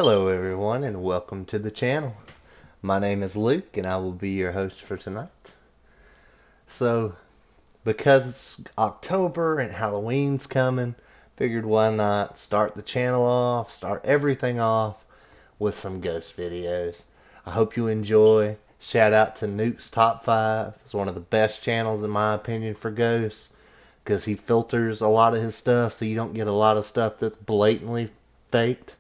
Hello everyone and welcome to the channel. My name is Luke and I will be your host for tonight. So, because it's October and Halloween's coming, figured why not start the channel off, start everything off with some ghost videos. I hope you enjoy. Shout out to Nuke's Top 5. It's one of the best channels in my opinion for ghosts because he filters a lot of his stuff so you don't get a lot of stuff that's blatantly faked.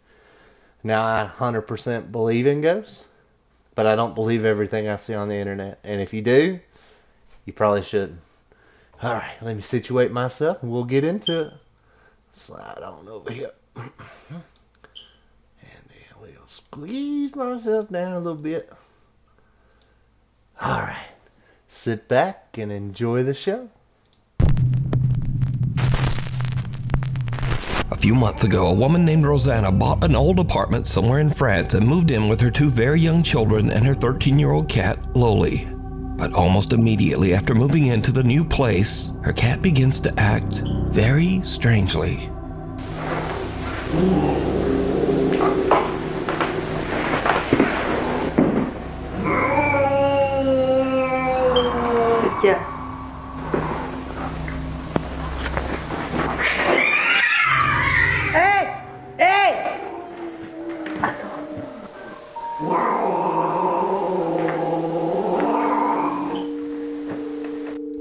Now, I 100% believe in ghosts, but I don't believe everything I see on the internet. And if you do, you probably shouldn't. Alright, let me situate myself and we'll get into it. Slide on over here. And then we'll squeeze myself down a little bit. Alright, sit back and enjoy the show. A few months ago, a woman named Rosanna bought an old apartment somewhere in France and moved in with her two very young children and her 13-year-old cat, Loli. But almost immediately after moving into the new place, her cat begins to act very strangely. Qu'est-ce qu'il y a?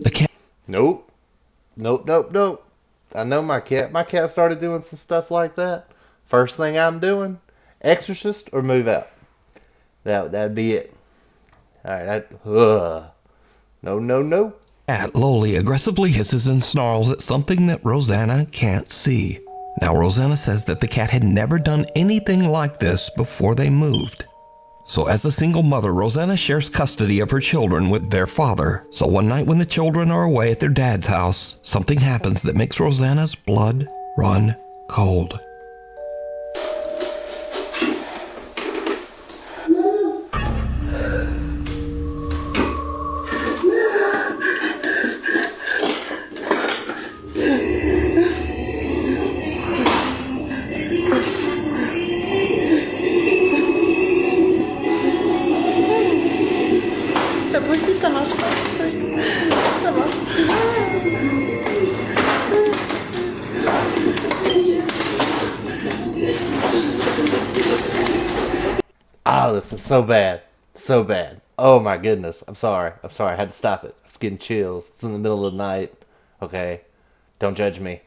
The cat Nope. I know my cat. My cat started doing some stuff like that. First thing I'm doing, exorcist or move out. That'd be it. Alright, No. cat, Loli, aggressively hisses and snarls at something that Rosanna can't see. Now, Rosanna says that the cat had never done anything like this before they moved. So as a single mother, Rosanna shares custody of her children with their father. So one night when the children are away at their dad's house, something happens that makes Rosanna's blood run cold. C'est pas possible, ça marche pas. Ça marche. Oh, this is so bad. So bad. Oh my goodness. I'm sorry. I had to stop it. It's getting chills. It's in the middle of the night. Okay. Don't judge me.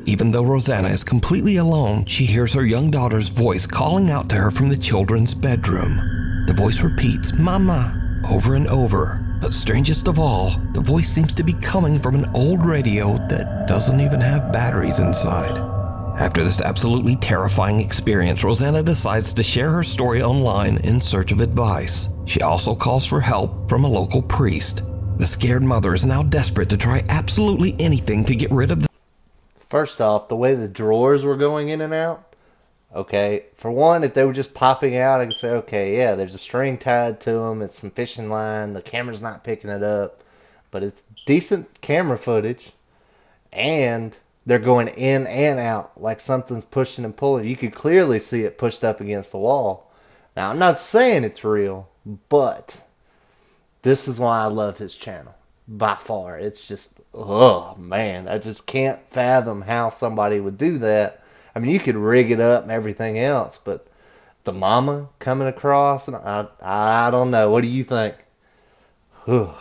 Even though Rosanna is completely alone, she hears her young daughter's voice calling out to her from the children's bedroom. The voice repeats, "Mama," over and over. But strangest of all, the voice seems to be coming from an old radio that doesn't even have batteries inside. After this absolutely terrifying experience, Rosanna decides to share her story online in search of advice. She also calls for help from a local priest. The scared mother is now desperate to try absolutely anything to get rid of the First off, the way the drawers were going in and out. Okay, for one, if they were just popping out, I could say, okay, yeah, there's a string tied to them. It's some fishing line. The camera's not picking it up. But it's decent camera footage. And they're going in and out like something's pushing and pulling. You could clearly see it pushed up against the wall. Now, I'm not saying it's real, but this is why I love his channel. By far. It's just, oh man, I just can't fathom how somebody would do that. I mean, you could rig it up and everything else, but the mama coming across, and I don't know. What do you think? Ugh.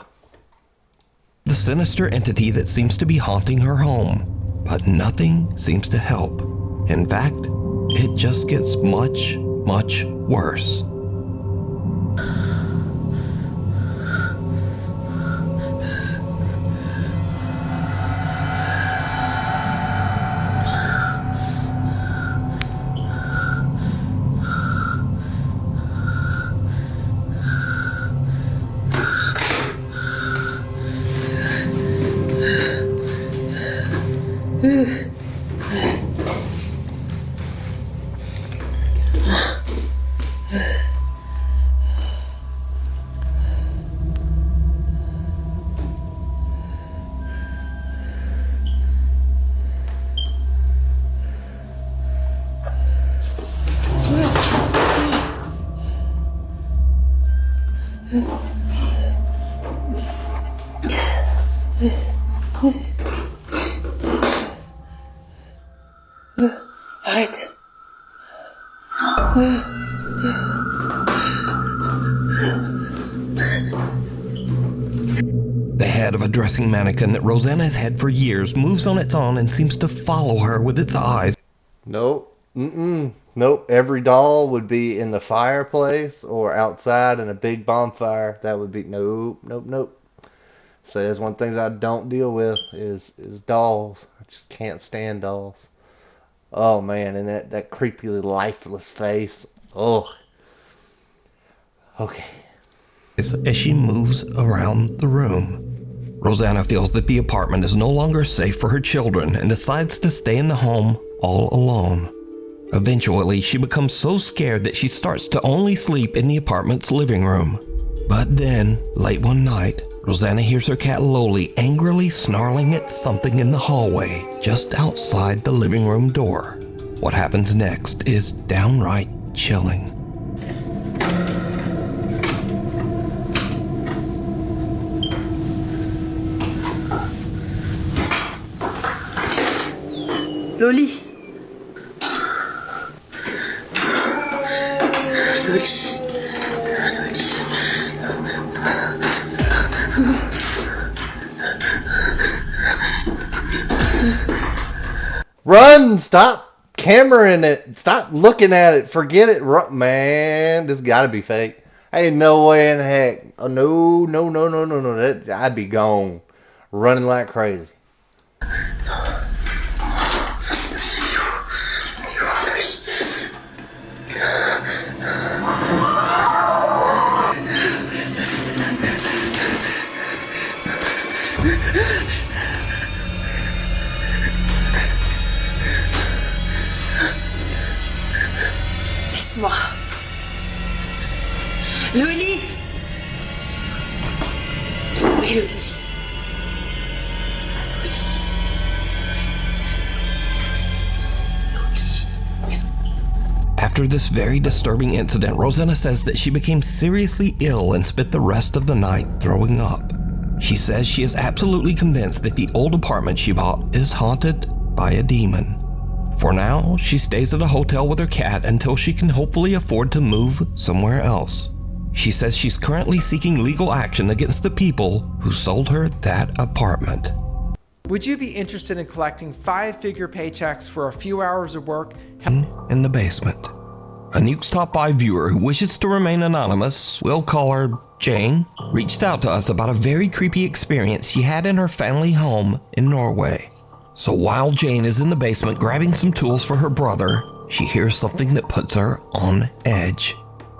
the sinister entity that seems to be haunting her home. But nothing seems to help. In fact, it just gets much, much worse. Alright. The head of a dressing mannequin that Rosanna has had for years moves on its own and seems to follow her with its eyes. Nope. Nope. Every doll would be in the fireplace or outside in a big bonfire. That would be nope. So that's one of the things I don't deal with is dolls. I just can't stand dolls. Oh man, and that creepy lifeless face. Oh. Okay. As she moves around the room, Rosanna feels that the apartment is no longer safe for her children and decides to stay in the home all alone. Eventually, she becomes so scared that she starts to only sleep in the apartment's living room. But then, late one night, Rosanna hears her cat Loli angrily snarling at something in the hallway just outside the living room door. What happens next is downright chilling. Loli. Loli. Run! Stop cameraing it. Stop looking at it. Forget it. Man, this gotta be fake. Ain't no way in heck. Oh, no. I'd be gone. Running like crazy. Laisse-moi. Loli. Oui, Loli. After this very disturbing incident, Rosanna says that she became seriously ill and spent the rest of the night throwing up. She says she is absolutely convinced that the old apartment she bought is haunted by a demon. For now, she stays at a hotel with her cat until she can hopefully afford to move somewhere else. She says she's currently seeking legal action against the people who sold her that apartment. Would you be interested in collecting 5-figure paychecks for a few hours of work? In the basement. A Nuke's Top 5 viewer who wishes to remain anonymous, we'll call her Jane, reached out to us about a very creepy experience she had in her family home in Norway. So while Jane is in the basement grabbing some tools for her brother, she hears something that puts her on edge.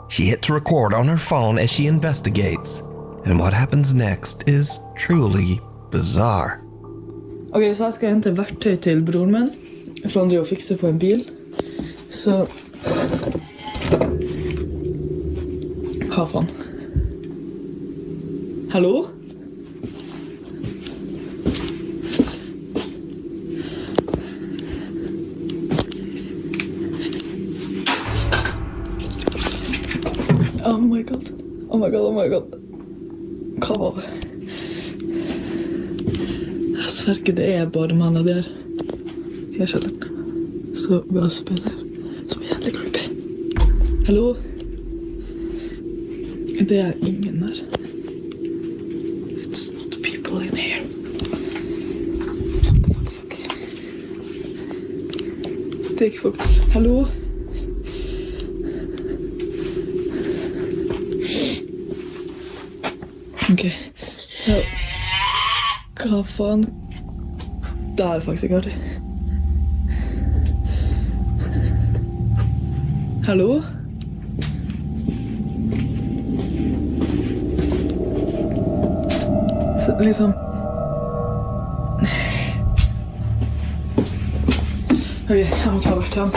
She hits record on her phone as she investigates, and what happens next is truly bizarre. Ok, så jeg skal hente verktøy til broren min, for han driver og fikser på en bil. Så... Hva faen? Hallo? Oh my god. Hva var det? Jeg sverger, det er bare mannen der. Jeg skjønner. Så bra spiller. Så jævlig creepy. Hallo? Det er ingen der. It's not people in here. Fuck. Det er ikke folk. Hallo? Ok. Hva faen? Det er faktisk ikke artig. Hallo? Så liksom... Ok, jeg må ta verktøyen.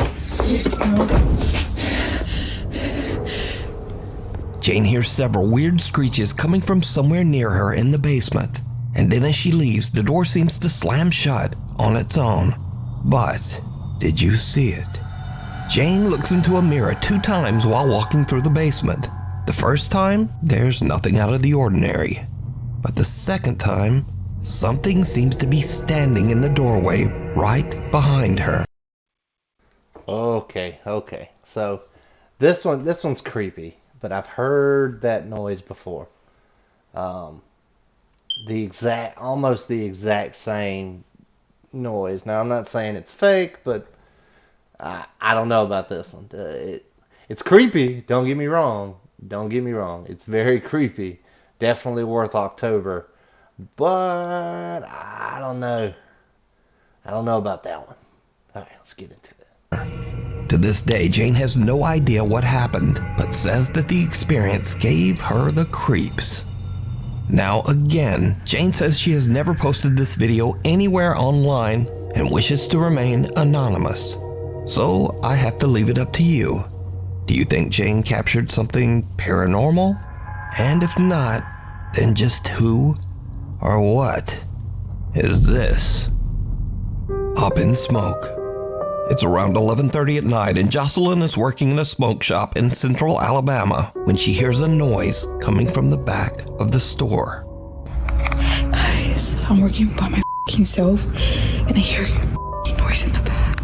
Jane hears several weird screeches coming from somewhere near her in the basement. And then as she leaves, the door seems to slam shut on its own. But did you see it? Jane looks into a mirror 2 times while walking through the basement. The first time, there's nothing out of the ordinary. But the second time, something seems to be standing in the doorway right behind her. Okay. So this one's creepy, but I've heard that noise before. Almost the exact same noise. Now I'm not saying it's fake, but I don't know about this one. It's creepy. Don't get me wrong. It's very creepy. Definitely worth October, but I don't know. I don't know about that one. All right, let's get into it. To this day, Jane has no idea what happened, but says that the experience gave her the creeps. Now again, Jane says she has never posted this video anywhere online and wishes to remain anonymous. So I have to leave it up to you. Do you think Jane captured something paranormal? And if not, then just who or what is this? Up in Smoke. It's around 11:30 at night and Jocelyn is working in a smoke shop in central Alabama when she hears a noise coming from the back of the store. Guys, I'm working by my f***ing self and I hear a noise in the back.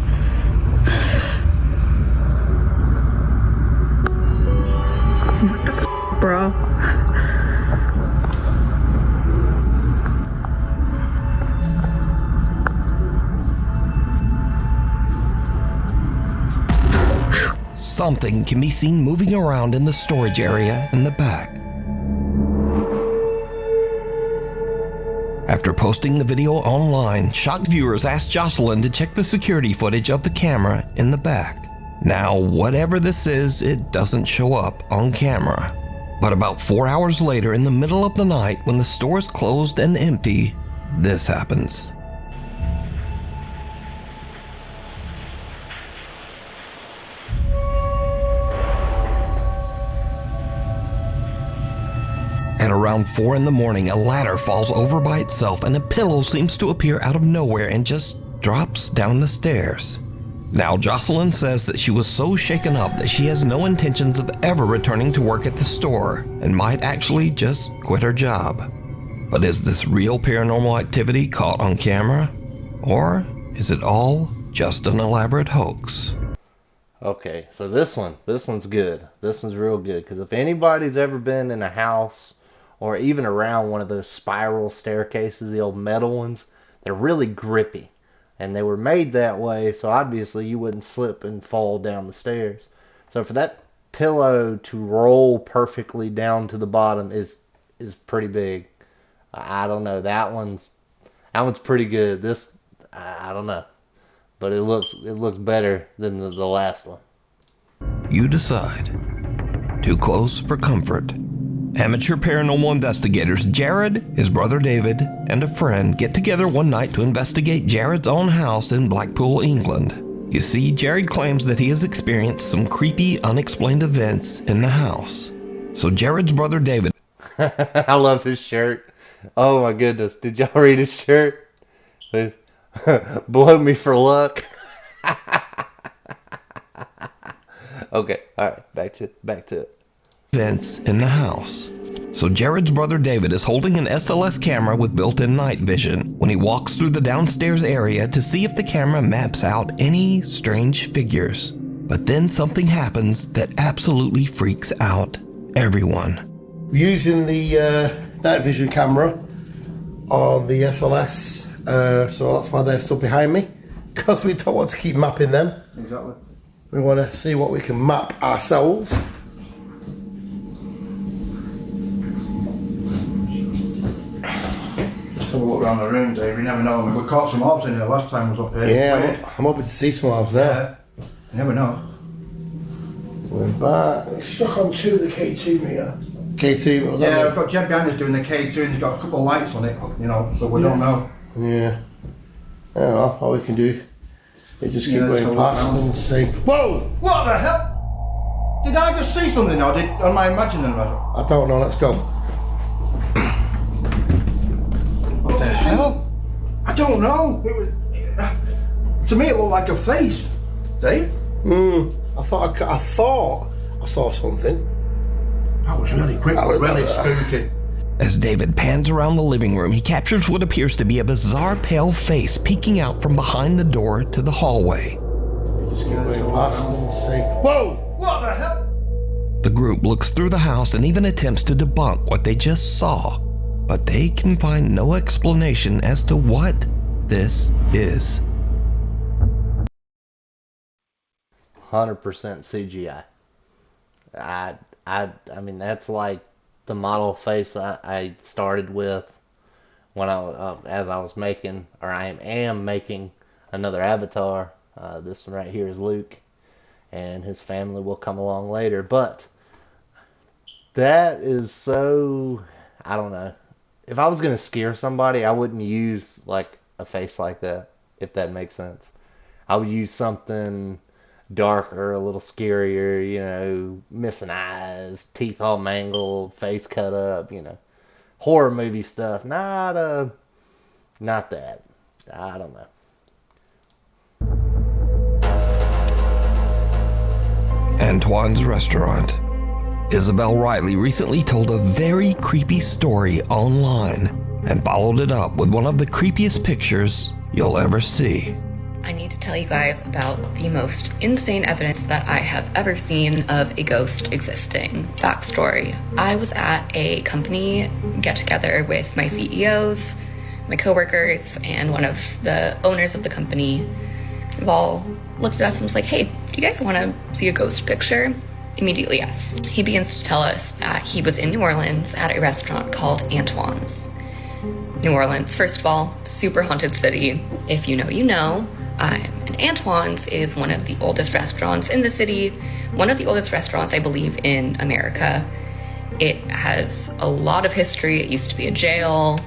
What the f***, bro? Something can be seen moving around in the storage area in the back. After posting the video online, shocked viewers asked Jocelyn to check the security footage of the camera in the back. Now, whatever this is, it doesn't show up on camera. But about 4 hours later, in the middle of the night, when the store is closed and empty, this happens. At around 4 in the morning, a ladder falls over by itself and a pillow seems to appear out of nowhere and just drops down the stairs. Now, Jocelyn says that she was so shaken up that she has no intentions of ever returning to work at the store and might actually just quit her job. But is this real paranormal activity caught on camera? Or is it all just an elaborate hoax? Okay, so this one's good. This one's real good, because if anybody's ever been in a house or even around one of those spiral staircases, the old metal ones, they're really grippy. And they were made that way so obviously you wouldn't slip and fall down the stairs. So for that pillow to roll perfectly down to the bottom is pretty big. I don't know. That one's pretty good. This, I don't know. But it looks better than the last one. You decide. Too close for comfort. Amateur paranormal investigators Jared, his brother David, and a friend get together one night to investigate Jared's own house in Blackpool, England. You see, Jared claims that he has experienced some creepy, unexplained events in the house. So Jared's brother David... I love his shirt. Oh my goodness. Did y'all read his shirt? Blow me for luck. Okay, alright, back to it. Events in the house. So Jared's brother David is holding an SLS camera with built-in night vision when he walks through the downstairs area to see if the camera maps out any strange figures. But then something happens that absolutely freaks out everyone. Using the night vision camera on the SLS, so that's why they're stood behind me, because we don't want to keep mapping them. Exactly. We want to see what we can map ourselves. Just have a look around the room, Dave. You never know. We caught some orbs in here last time I was up here. Yeah, I'm hoping to see some orbs now. Yeah. You never know. We're back. It's stuck on 2 of the K2 meter. K2, what was Yeah, that? we've got Jeb behind us doing the K2 and he's got a couple of lights on it, you know, so we don't know. Yeah. Yeah, well, all we can do is just keep going so past look and see. Whoa! What the hell? Did I just see something or am I imagining that? I don't know, let's go. What the hell? I don't know. To me it looked like a face. Dave? I thought I saw something. That was really quick, That was really spooky. As David pans around the living room, he captures what appears to be a bizarre pale face peeking out from behind the door to the hallway. Just keep going past and see. Whoa! What the hell? The group looks through the house and even attempts to debunk what they just saw, but they can find no explanation as to what this is. 100% CGI. I mean, that's like the model face I started with when as I was making, or I am making another avatar. This one right here is Luke, and his family will come along later. But that is so, I don't know. If I was gonna scare somebody, I wouldn't use like a face like that, if that makes sense. I would use something darker, a little scarier, you know, missing eyes, teeth all mangled, face cut up, you know, horror movie stuff. Not that. I don't know. Antoine's Restaurant. Isabel Riley recently told a very creepy story online and followed it up with one of the creepiest pictures you'll ever see. I need to tell you guys about the most insane evidence that I have ever seen of a ghost existing. Backstory. I was at a company get-together with my CEOs, my coworkers, and one of the owners of the company. We've all looked at us and was like, hey, do you guys want to see a ghost picture? Immediately, yes. He begins to tell us that he was in New Orleans at a restaurant called Antoine's. New Orleans, first of all, super haunted city. If you know, you know. And Antoine's is one of the oldest restaurants in the city, one of the oldest restaurants, I believe, in America. It has a lot of history. It used to be a jail.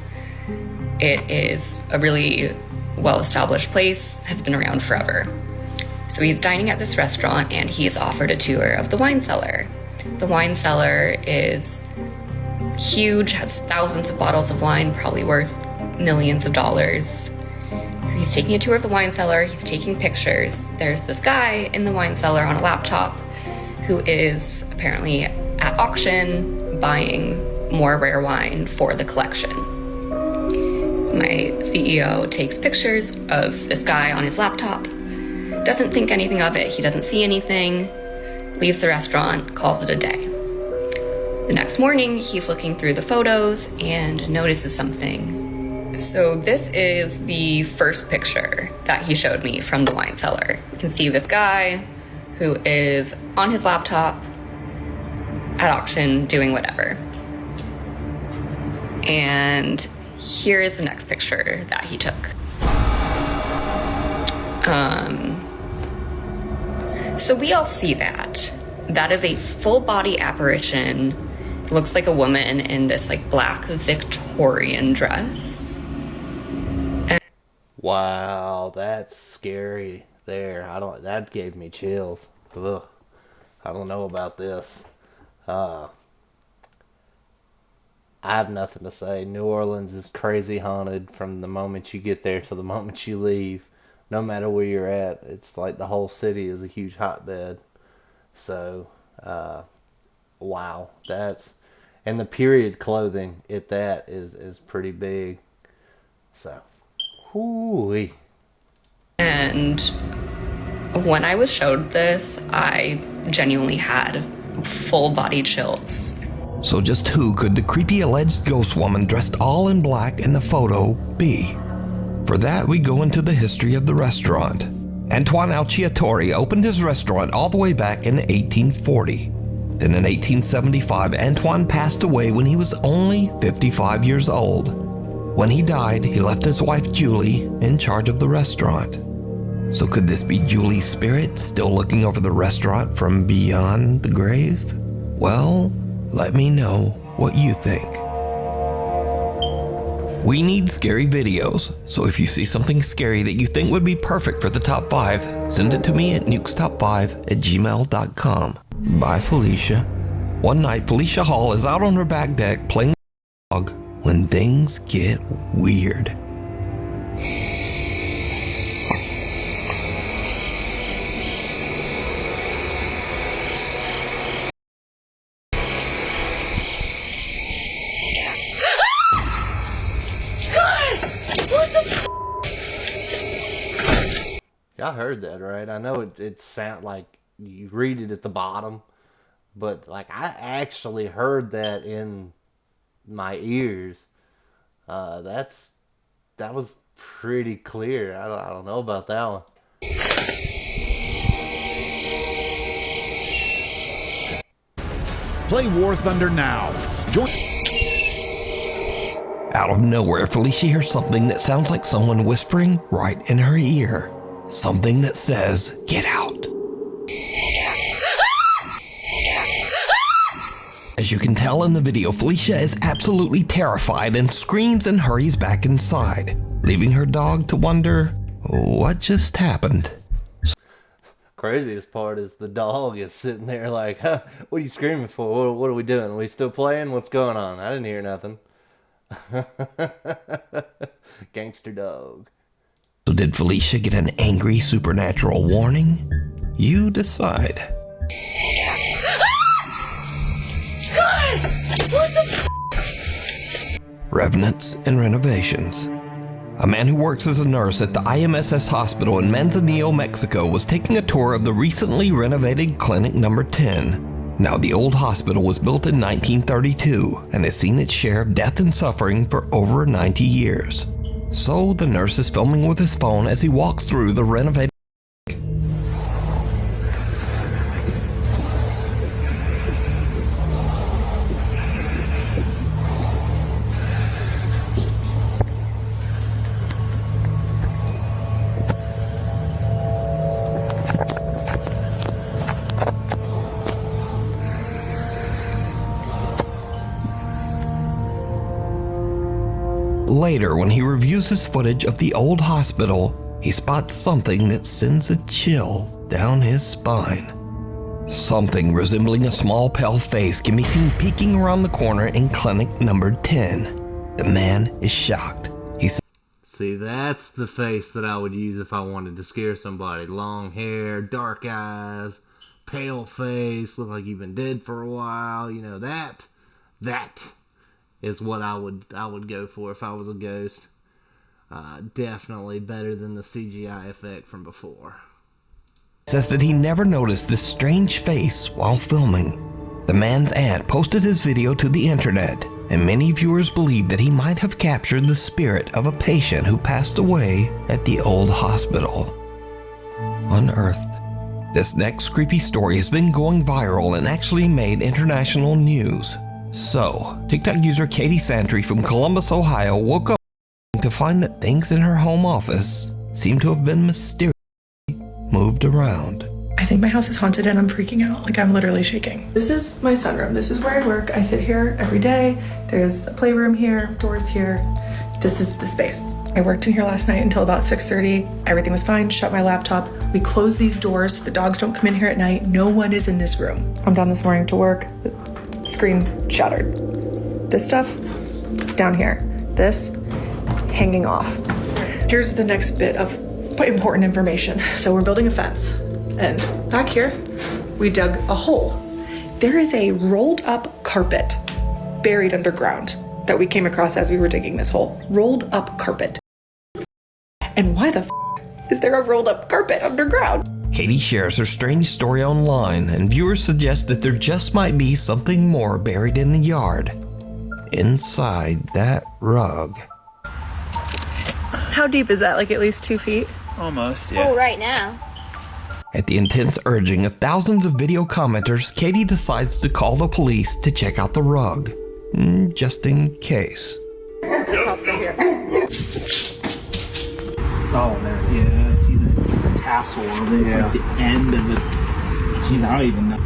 It is a really well-established place, has been around forever. So he's dining at this restaurant and he is offered a tour of the wine cellar. The wine cellar is huge, has thousands of bottles of wine, probably worth millions of dollars. So he's taking a tour of the wine cellar, he's taking pictures. There's this guy in the wine cellar on a laptop who is apparently at auction buying more rare wine for the collection. My CEO takes pictures of this guy on his laptop, doesn't think anything of it, he doesn't see anything, leaves the restaurant, calls it a day. The next morning, he's looking through the photos and notices something. So this is the first picture that he showed me from the wine cellar. You can see this guy who is on his laptop at auction doing whatever. And here is the next picture that he took. So we all see that. That is a full body apparition. It looks like a woman in this like black Victorian dress. Wow, that's scary there. That gave me chills. Ugh. I don't know about this. I have nothing to say. New Orleans is crazy haunted from the moment you get there to the moment you leave. No matter where you're at, it's like the whole city is a huge hotbed. So, wow, and the period clothing at that is pretty big. So, whoo-wee. And when I was showed this, I genuinely had full body chills. So just who could the creepy alleged ghost woman dressed all in black in the photo be? For that, we go into the history of the restaurant. Antoine Alciatore opened his restaurant all the way back in 1840. Then in 1875, Antoine passed away when he was only 55 years old. When he died, he left his wife Julie in charge of the restaurant. So could this be Julie's spirit still looking over the restaurant from beyond the grave? Well, let me know what you think. We need scary videos, so if you see something scary that you think would be perfect for the top 5, send it to me at nukestop5@gmail.com. Bye, Felicia. One night, Felicia Hall is out on her back deck playing dog when things get weird. heard that right. I know it sound like you read it at the bottom, but like I actually heard that in my ears. That was pretty clear. I don't know about that one. Play War Thunder now. Join. Out of nowhere, Felicia hears something that sounds like someone whispering right in her ear. Something that says, "Get out." As you can tell in the video, Felicia is absolutely terrified and screams and hurries back inside, leaving her dog to wonder what just happened. Craziest part is the dog is sitting there like, huh, what are you screaming for? What are we doing? Are we still playing? What's going on? I didn't hear nothing. Gangster dog. So did Felicia get an angry supernatural warning? You decide. Revenants and renovations. A man who works as a nurse at the IMSS hospital in Manzanillo, Mexico was taking a tour of the recently renovated Clinic Number 10. Now, the old hospital was built in 1932 and has seen its share of death and suffering for over 90 years. So the nurse is filming with his phone as he walks through the renovated. Later, when he reviews his footage of the old hospital, he spots something that sends a chill down his spine. Something resembling a small pale face can be seen peeking around the corner in Clinic Number 10. The man is shocked. See, that's the face that I would use if I wanted to scare somebody. Long hair, dark eyes, pale face, look like you've been dead for a while. You know, that is what I would go for if I was a ghost. Definitely better than the CGI effect from before. Says that he never noticed this strange face while filming. The man's aunt posted his video to the internet, and many viewers believe that he might have captured the spirit of a patient who passed away at the old hospital. Unearthed. This next creepy story has been going viral and actually made international news. So, TikTok user Katie Santry from Columbus, Ohio woke up to find that things in her home office seem to have been mysteriously moved around. I think my house is haunted and I'm freaking out. Like, I'm literally shaking. This is my sunroom. This is where I work. I sit here every day. There's a playroom here, doors here. This is the space. I worked in here last night until about 6:30. Everything was fine. Shut my laptop. We close these doors so the dogs don't come in here at night. No one is in this room. I'm down this morning to work. The screen shattered. This stuff down here. This hanging off. Here's the next bit of important information. So we're building a fence, and back here we dug a hole. There is a rolled up carpet buried underground that we came across as we were digging this hole. Rolled up carpet. And why the is there a rolled up carpet underground? Katie shares her strange story online, and viewers suggest that there just might be something more buried in the yard. Inside that rug. How deep is that? Like at least 2 feet? Almost, yeah. Oh, right now. At the intense urging of thousands of video commenters, Katie decides to call the police to check out the rug. Just in case. Pops up here. Oh, there, yeah, I see that. It's like the tassel of it. It's like the end of it. Jeez, I don't even know.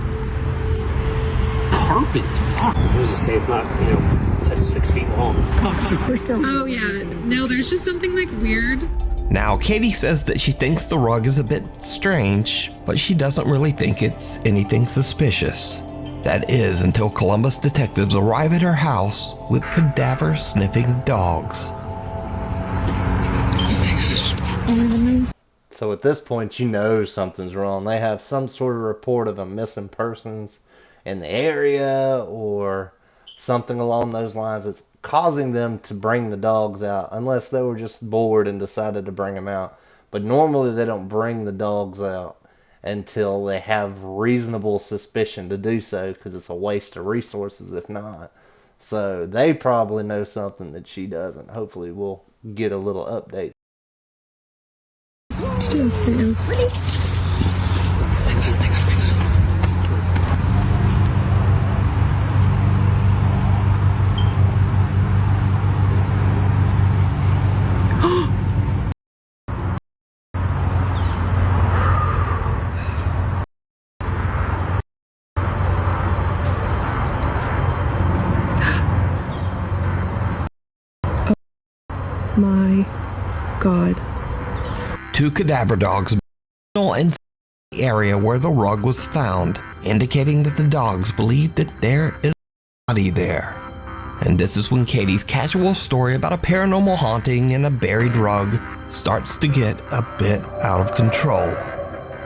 Carpets. Wow. I was just say it's not, 6 feet long. Oh, yeah. No, there's just something like weird. Now, Katie says that she thinks the rug is a bit strange, but she doesn't really think it's anything suspicious. That is until Columbus detectives arrive at her house with cadaver-sniffing dogs. So at this point, you know something's wrong. They have some sort of report of a missing persons in the area or something along those lines that's causing them to bring the dogs out, unless they were just bored and decided to bring them out. But normally they don't bring the dogs out until they have reasonable suspicion to do so, because it's a waste of resources if not. So they probably know something that she doesn't. Hopefully we'll get a little update. My God. 2 cadaver dogs in the area where the rug was found, indicating that the dogs believe that there is a body there. And this is when Katie's casual story about a paranormal haunting and a buried rug starts to get a bit out of control.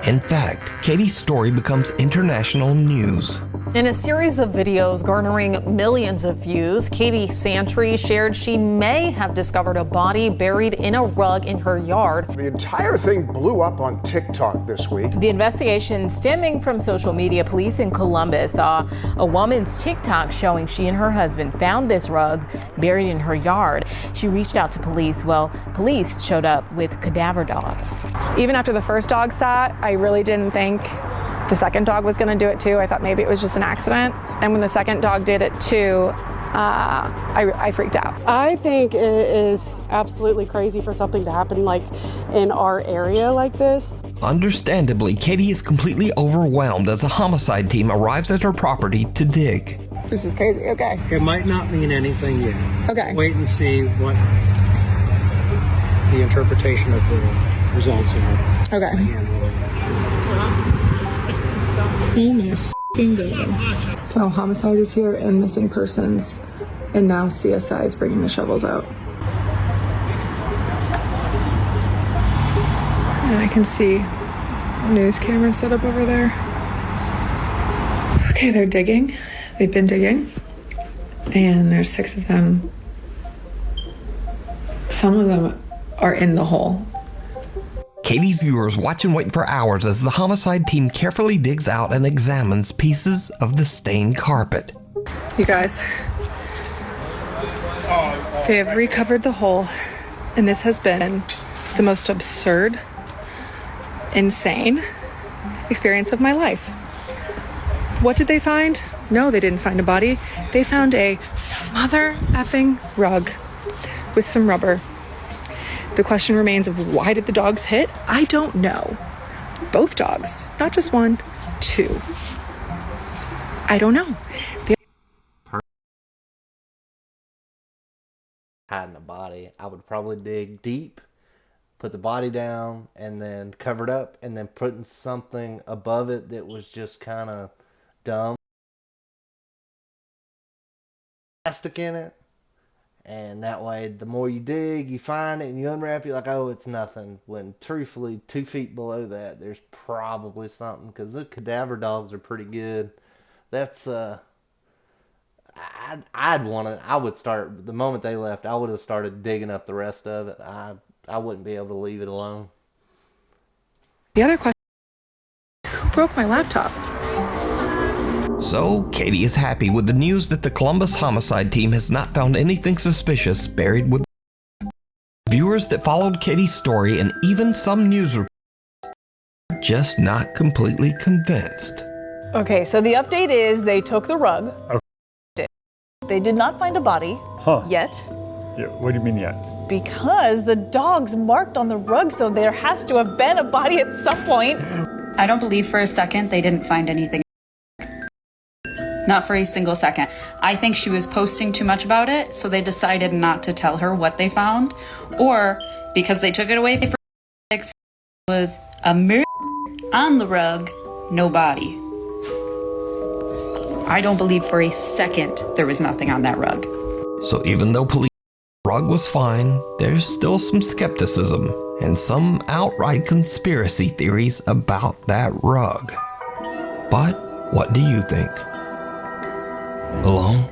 In fact, Katie's story becomes international news. In a series of videos garnering millions of views, Katie Santry shared she may have discovered a body buried in a rug in her yard. The entire thing blew up on TikTok this week. The investigation stemming from social media. Police in Columbus saw a woman's TikTok showing she and her husband found this rug buried in her yard. She reached out to police. Well, police showed up with cadaver dogs. Even after the first dog sat, I really didn't think the second dog was going to do it too. I thought maybe it was just an accident. And when the second dog did it too, I freaked out. I think it is absolutely crazy for something to happen like in our area like this. Understandably, Katie is completely overwhelmed as a homicide team arrives at her property to dig. This is crazy. Okay. It might not mean anything yet. Okay. Wait and see what the interpretation of the results are. Okay. Oh my f***ing God. So homicide is here and missing persons, and now CSI is bringing the shovels out. And I can see a news camera set up over there. Okay, they're digging. They've been digging. And there's 6 of them. Some of them are in the hole. Katie's viewers watch and wait for hours as the homicide team carefully digs out and examines pieces of the stained carpet. You guys, they have recovered the hole, and this has been the most absurd, insane experience of my life. What did they find? No, they didn't find a body. They found a mother effing rug with some rubber. The question remains of why did the dogs hit? I don't know. Both dogs, not just 1, 2. I don't know. Hiding a body, I would probably dig deep, put the body down, and then cover it up, and then putting something above it that was just kind of dumb. Plastic in it. And that way, the more you dig, you find it, and you unwrap, you're like, oh, it's nothing. When, truthfully, 2 feet below that, there's probably something. Because the cadaver dogs are pretty good. That's, I would start, the moment they left, I would have started digging up the rest of it. I wouldn't be able to leave it alone. The other question, who broke my laptop? So, Katie is happy with the news that the Columbus homicide team has not found anything suspicious buried with viewers that followed Katie's story, and even some news reports are just not completely convinced. Okay, so the update is they took the rug. Okay. They did not find a body yet. Yeah, what do you mean yet? Because the dogs marked on the rug, so there has to have been a body at some point. I don't believe for a second they didn't find anything. Not for a single second. I think she was posting too much about it, so they decided not to tell her what they found, or because they took it away for was a mirror on the rug, no body. I don't believe for a second there was nothing on that rug. So even though police the rug was fine, there's still some skepticism and some outright conspiracy theories about that rug. But what do you think? Alone?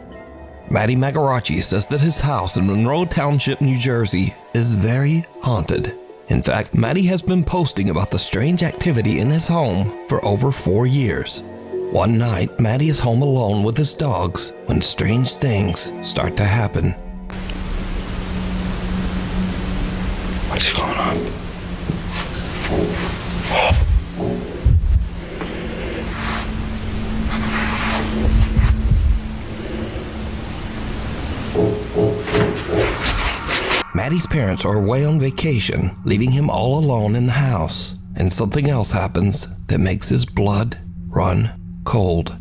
Matty Magarachi says that his house in Monroe Township, New Jersey is very haunted, In fact, Maddie has been posting about the strange activity in his home for over 4 years. One night, Maddie is home alone with his dogs when strange things start to happen. What's going on? Maddie's parents are away on vacation, leaving him all alone in the house, and something else happens that makes his blood run cold.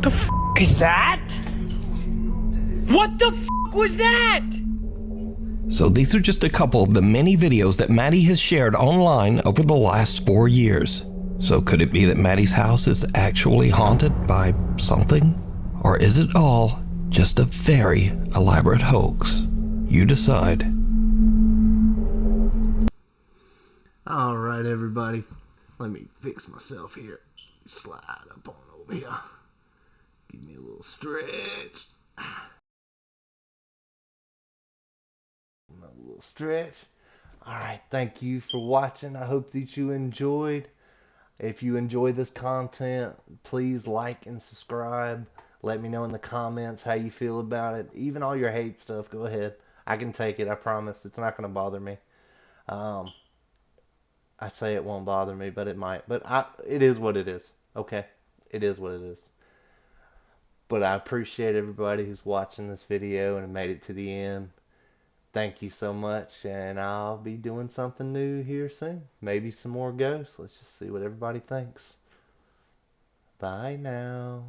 The f is that? What the f was that? So these are just a couple of the many videos that Maddie has shared online over the last 4 years. So could it be that Maddie's house is actually haunted by something? Or is it all just a very elaborate hoax? You decide. Alright everybody, let me fix myself here. Slide up on over here. Give me a little stretch. A little stretch. Alright, thank you for watching. I hope that you enjoyed. If you enjoy this content, please like and subscribe. Let me know in the comments how you feel about it. Even all your hate stuff, go ahead. I can take it, I promise. It's not going to bother me. I say it won't bother me, but it might. But it is what it is. Okay? It is what it is. But I appreciate everybody who's watching this video and made it to the end. Thank you so much, and I'll be doing something new here soon. Maybe some more ghosts. Let's just see what everybody thinks. Bye now.